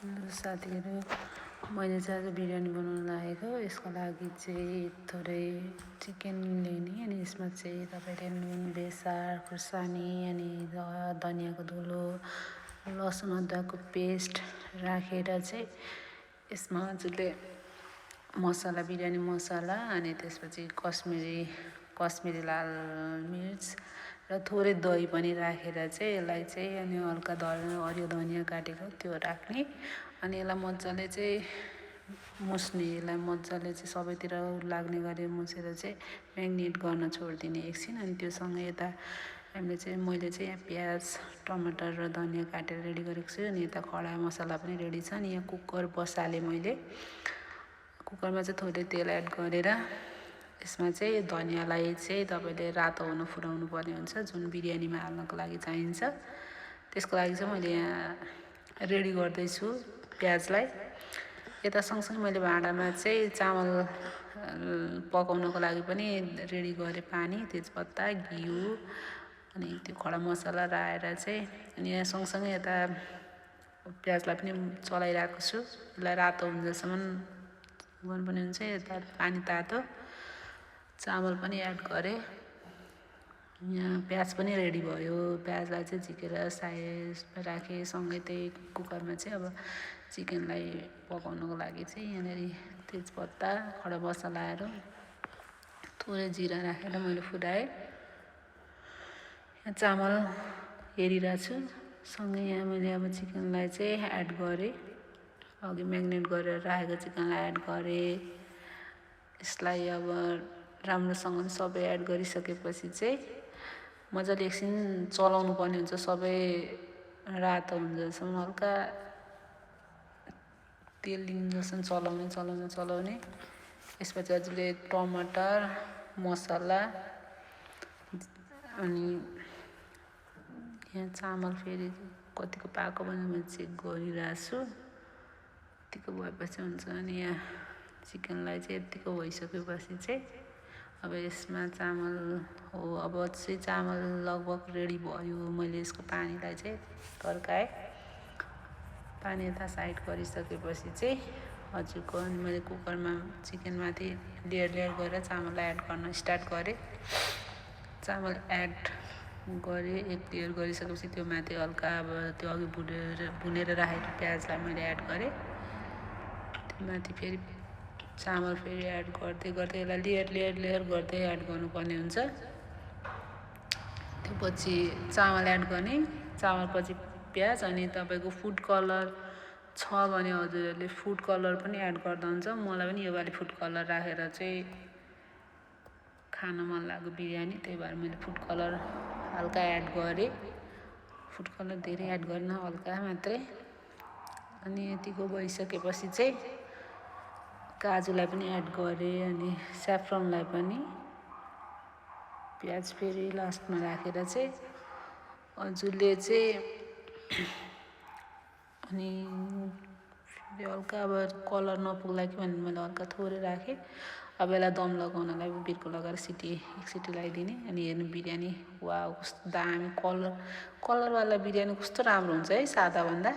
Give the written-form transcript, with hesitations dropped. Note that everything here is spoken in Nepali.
साथीहरू, मैले चाहिँ आज बिरयानी बनाउन लागेको। यसको लागि चाहिँ थोरै चिकन लिने, अनि यसमा चाहिँ तपाईँले नुन, बेसार, खुर्सानी, अनि धनियाँको धुलो, लसुन अदुवाको पेस्ट राखेर चाहिँ यसमा मजाले मसला, बिरयानी मसला, अनि त्यसपछि कश्मिरी लाल मिर्च र थोरै दही पनि राखेर चाहिँ यसलाई चाहिँ अनि हल्का हरियो धनियाँ काटेको त्यो राख्ने, अनि यसलाई मजाले चाहिँ मुस्ने, यसलाई मजाले चाहिँ सबैतिर लाग्ने गरी मुछेर चाहिँ म्याग्नेट गर्न छोडिदिने एकछिन। अनि त्योसँगै यता मैले चाहिँ यहाँ प्याज, टमाटर र धनियाँ काटेर रेडी गरेको छु। अनि यता खडा मसला पनि रेडी छ। अनि यहाँ कुकर बसालेँ मैले। कुकरमा चाहिँ थोरै तेल एड गरेर यसमा चाहिँ धनियाँलाई चाहिँ तपाईँले रातो हुन फुटाउनु पर्ने हुन्छ, जुन बिरयानीमा हाल्नको लागि चाहिन्छ। त्यसको लागि चाहिँ मैले यहाँ रेडी गर्दैछु प्याजलाई। यता सँगसँगै मैले भाँडामा चाहिँ चामल पकाउनको लागि पनि रेडी गरेँ, पानी, तेजपत्ता, घिउ, अनि त्यो खडा मसला राखेर चाहिँ, अनि यहाँ सँगसँगै यता प्याजलाई पनि चलाइरहेको छु। यसलाई रातो हुन्जेलसम्म गर्नुपर्ने हुन्छ। यता पानी तातो, चामल पनि एड गरेँ। यहाँ प्याज पनि रेडी भयो। प्याजलाई चाहिँ झिकेर साइडमा राखेँ। सँगै त्यही कुकरमा चाहिँ अब चिकनलाई पकाउनको लागि चाहिँ यहाँनिर तेजपत्ता, खडा मसलाहरू, थोरै जिरा राखेर मैले फुटाएँ। यहाँ चामल हेरिरहेको छु। सँगै यहाँ मैले अब चिकनलाई चाहिँ एड गरेँ। अघि म्याग्नेट गरेर राखेको चिकनलाई एड गरेँ। यसलाई अब राम्रोसँगले सबै एड गरिसकेपछि चाहिँ मजाले एकछिन चलाउनु पर्ने हुन्छ। सबै रातो हुन्जेलसम्म हल्का तेल लिन्जेलसम्म चलाउने। यसपछि अझै टमाटर, मसला, अनि यहाँ चामल फेरि कतिको पाएको भनेर मैले चेक गरिरहेको छु। यतिको भएपछि हुन्छ। अनि यहाँ चिकनलाई चाहिँ यतिको भइसकेपछि चाहिँ अब यसमा चामल हो। अब चाहिँ चामल लगभग रेडी भयो। मैले यसको पानीलाई चाहिँ तर्काएँ। पानी यता साइड गरिसकेपछि चाहिँ हजुरको, अनि मैले कुकरमा चिकनमाथि लेयर गरेर चामललाई एड गर्न स्टार्ट गरेँ। चामल एड गरेँ, एक लेयर गरिसकेपछि त्यो माथि हल्का अब त्यो अघि भुनेर राखेको प्याजलाई मैले एड गरेँ। त्यो माथि फेरि चामल फेरि एड गर्दै यसलाई लेयर गर्दै एड गर्नुपर्ने हुन्छ। त्यो पछि चामल एड गर्ने, चामलपछि प्याज, अनि तपाईँको फुड कलर छ भने हजुरहरूले फुड कलर पनि एड गर्दा हुन्छ। मलाई पनि योपालि फुड कलर राखेर चाहिँ खान मन लाग्यो बिरयानी, त्यही भएर मैले फुड कलर हल्का एड गरेँ। फुड कलर धेरै एड गर्न, हल्का मात्रै। अनि यतिको भइसकेपछि चाहिँ काजुलाई पनि एड गरेँ, अनि स्याफ्रनलाई पनि। प्याज फेरि लास्टमा राखेर चाहिँ हजुरले चाहिँ अनि हल्का अब कलर नपुग्ला कि भनेर मैले हल्का थोरै राखेँ। अब यसलाई दम लगाउनलाई बिर्को लगाएर एक सिटी लगाइदिने। अनि हेर्नु बिरयानी, वाउ कस्तो दामी कलरवाला बिरयानी कस्तो राम्रो हुन्छ है सादाभन्दा।